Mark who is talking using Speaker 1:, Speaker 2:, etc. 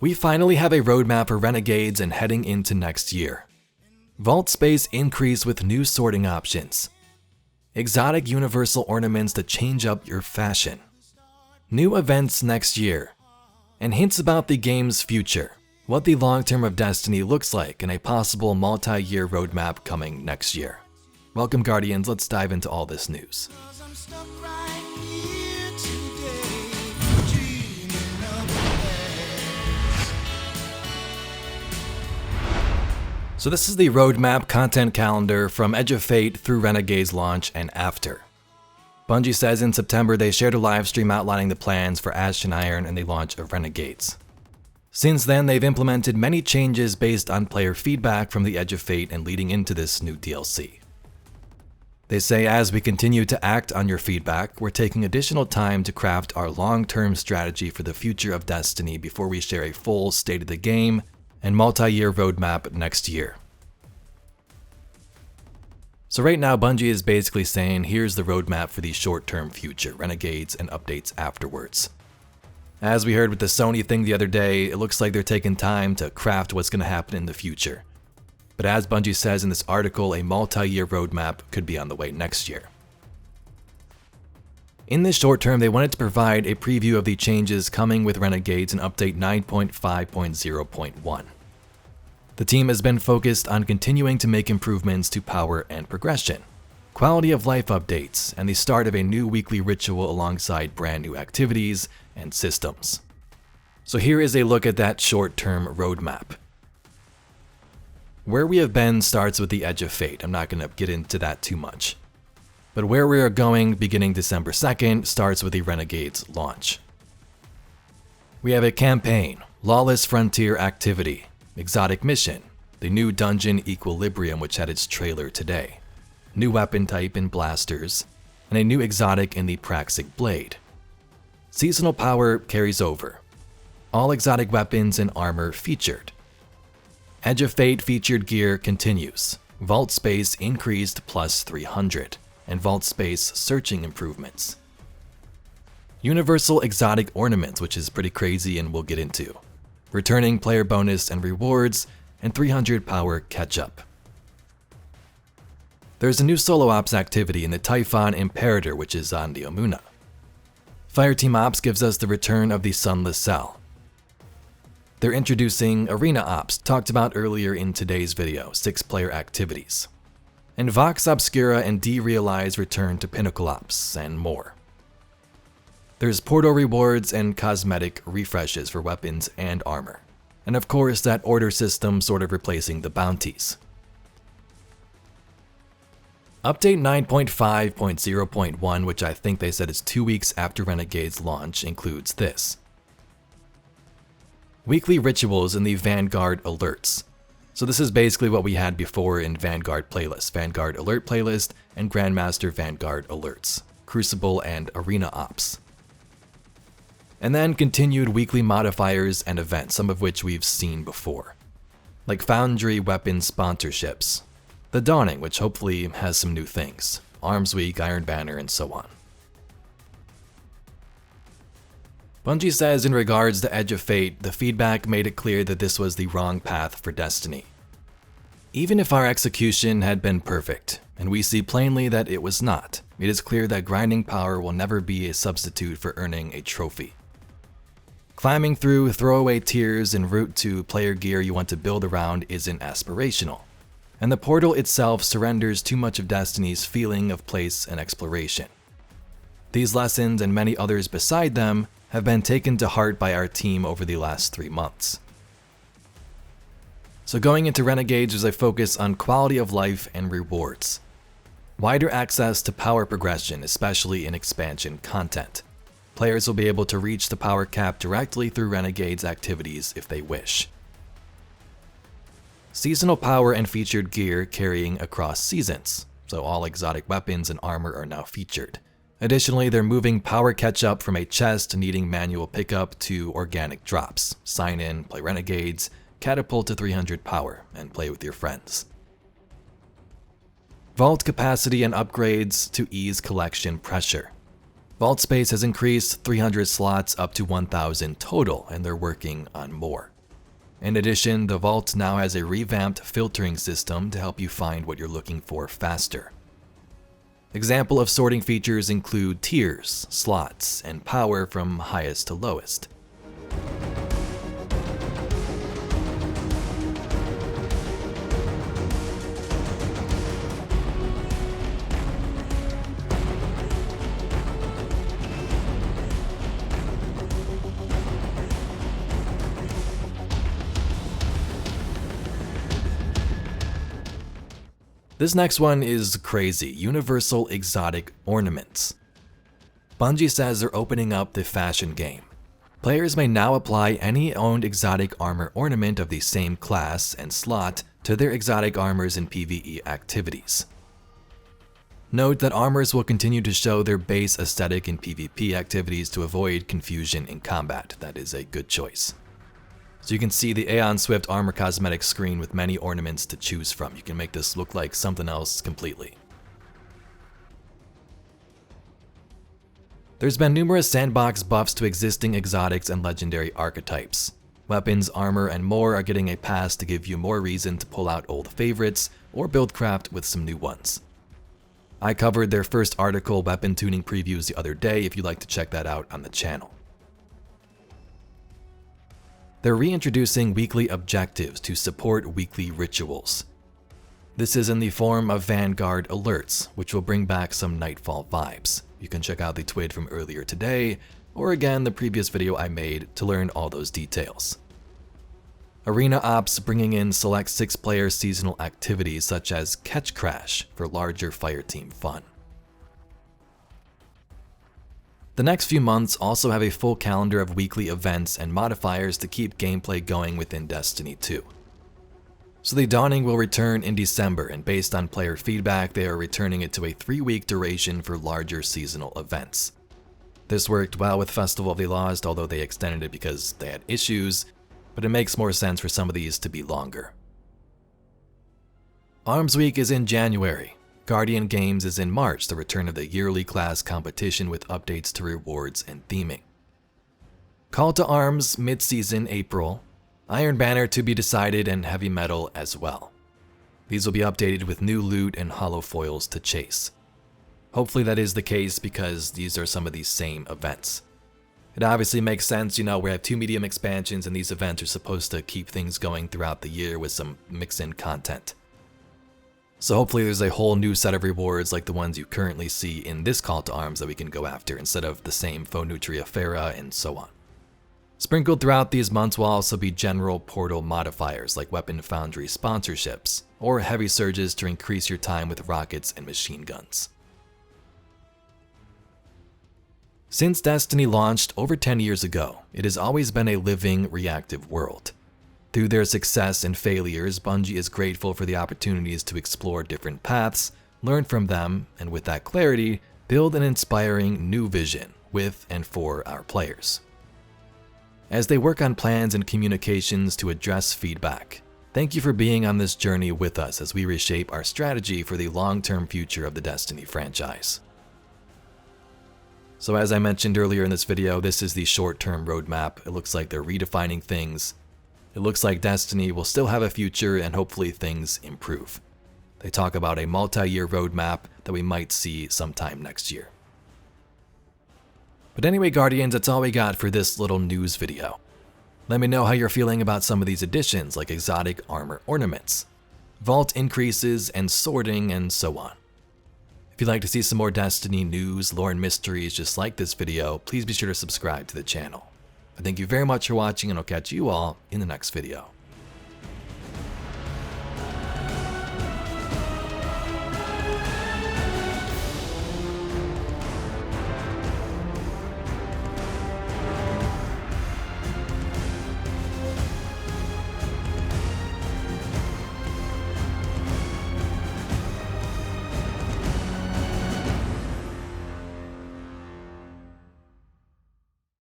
Speaker 1: We finally have a roadmap for Renegades and heading into next year. Vault space increase with new sorting options. Exotic universal ornaments to change up your fashion. New events next year. And hints about the game's future. What the long term of Destiny looks like and a possible multi-year roadmap coming next year. Welcome Guardians, let's dive into all this news. So this is the roadmap content calendar from Edge of Fate through Renegades launch and after. Bungie says in September they shared a livestream outlining the plans for Ashen Iron and the launch of Renegades. Since then, they've implemented many changes based on player feedback from the Edge of Fate and leading into this new DLC. They say as we continue to act on your feedback, we're taking additional time to craft our long-term strategy for the future of Destiny before we share a full state of the game and multi-year roadmap next year. So right now, Bungie is basically saying, here's the roadmap for the short-term future, Renegades, and updates afterwards. As we heard with the Sony thing the other day, it looks like they're taking time to craft what's going to happen in the future. But as Bungie says in this article, a multi-year roadmap could be on the way next year. In this short term, they wanted to provide a preview of the changes coming with Renegades in update 9.5.0.1. The team has been focused on continuing to make improvements to power and progression, quality of life updates, and the start of a new weekly ritual alongside brand new activities and systems. So here is a look at that short-term roadmap. Where we have been starts with the Edge of Fate. I'm not going to get into that too much. But where we are going beginning December 2nd starts with the Renegades launch. We have a campaign, Lawless Frontier activity, exotic mission, the new dungeon Equilibrium which had its trailer today, new weapon type in blasters, and a new exotic in the Praxic Blade. Seasonal power carries over. All exotic weapons and armor featured. Edge of Fate featured gear continues. Vault space increased plus 300, and vault space searching improvements. Universal exotic ornaments, which is pretty crazy and we'll get into. Returning player bonus and rewards, and 300 power catch-up. There's a new solo ops activity in the Typhon Imperator, which is on the Omuna. Fireteam Ops gives us the return of the Sunless Cell. They're introducing Arena Ops, talked about earlier in today's video, 6-player activities. And Vox Obscura and Derealize return to Pinnacle Ops, and more. There's portal rewards and cosmetic refreshes for weapons and armor. And of course, that order system sort of replacing the bounties. Update 9.5.0.1, which I think they said is 2 weeks after Renegades launch, includes this. Weekly rituals in the Vanguard alerts. So this is basically what we had before in Vanguard playlist, Vanguard alert playlist, and Grandmaster Vanguard alerts, Crucible and Arena Ops. And then continued weekly modifiers and events, some of which we've seen before, like Foundry weapon sponsorships, The Dawning, which hopefully has some new things, Arms Week, Iron Banner, and so on. Bungie says in regards to Edge of Fate, the feedback made it clear that this was the wrong path for Destiny. Even if our execution had been perfect, and we see plainly that it was not, it is clear that grinding power will never be a substitute for earning a trophy. Climbing through throwaway tiers en route to player gear you want to build around isn't aspirational, and the portal itself surrenders too much of Destiny's feeling of place and exploration. These lessons and many others beside them have been taken to heart by our team over the last 3 months. So going into Renegades is a focus on quality of life and rewards. Wider access to power progression, especially in expansion content. Players will be able to reach the power cap directly through Renegades activities if they wish. Seasonal power and featured gear carrying across seasons, so all exotic weapons and armor are now featured. Additionally, they're moving power catch-up from a chest needing manual pickup to organic drops. Sign in, play Renegades, catapult to 300 power, and play with your friends. Vault capacity and upgrades to ease collection pressure. Vault space has increased 300 slots up to 1,000 total, and they're working on more. In addition, the vault now has a revamped filtering system to help you find what you're looking for faster. Example of sorting features include tiers, slots, and power from highest to lowest. This next one is crazy. Universal exotic ornaments. Bungie says they're opening up the fashion game. Players may now apply any owned exotic armor ornament of the same class and slot to their exotic armors in PvE activities. Note that armors will continue to show their base aesthetic in PvP activities to avoid confusion in combat. That is a good choice. So you can see the Aeon Swift armor cosmetic screen with many ornaments to choose from. You can make this look like something else completely. There's been numerous sandbox buffs to existing exotics and legendary archetypes. Weapons, armor, and more are getting a pass to give you more reason to pull out old favorites or build craft with some new ones. I covered their first article weapon tuning previews the other day if you'd like to check that out on the channel. They're reintroducing weekly objectives to support weekly rituals. This is in the form of Vanguard alerts, which will bring back some Nightfall vibes. You can check out the tweet from earlier today, or again the previous video I made to learn all those details. Arena Ops bringing in select 6-player seasonal activities such as Catch Crash for larger fireteam fun. The next few months also have a full calendar of weekly events and modifiers to keep gameplay going within Destiny 2. So the Dawning will return in December, and based on player feedback, they are returning it to a 3-week duration for larger seasonal events. This worked well with Festival of the Lost, although they extended it because they had issues, but it makes more sense for some of these to be longer. Arms Week is in January. Guardian Games is in March, the return of the yearly class competition with updates to rewards and theming. Call to Arms mid-season April, Iron Banner to be decided, and Heavy Metal as well. These will be updated with new loot and hollow foils to chase. Hopefully that is the case because these are some of these same events. It obviously makes sense, we have 2 medium expansions and these events are supposed to keep things going throughout the year with some mix-in content. So hopefully there's a whole new set of rewards like the ones you currently see in this Call to Arms that we can go after instead of the same Faux Nutria Fera and so on. Sprinkled throughout these months will also be general portal modifiers like Weapon Foundry sponsorships, or heavy surges to increase your time with rockets and machine guns. Since Destiny launched over 10 years ago, it has always been a living, reactive world. Through their success and failures, Bungie is grateful for the opportunities to explore different paths, learn from them, and with that clarity, build an inspiring new vision with and for our players. As they work on plans and communications to address feedback, thank you for being on this journey with us as we reshape our strategy for the long-term future of the Destiny franchise. So as I mentioned earlier in this video, this is the short-term roadmap. It looks like they're redefining things. It looks like Destiny will still have a future and hopefully things improve. They talk about a multi-year roadmap that we might see sometime next year. But anyway, Guardians, that's all we got for this little news video. Let me know how you're feeling about some of these additions like exotic armor ornaments, vault increases, and sorting, and so on. If you'd like to see some more Destiny news, lore, and mysteries just like this video, please be sure to subscribe to the channel. I thank you very much for watching, and I'll catch you all in the next video.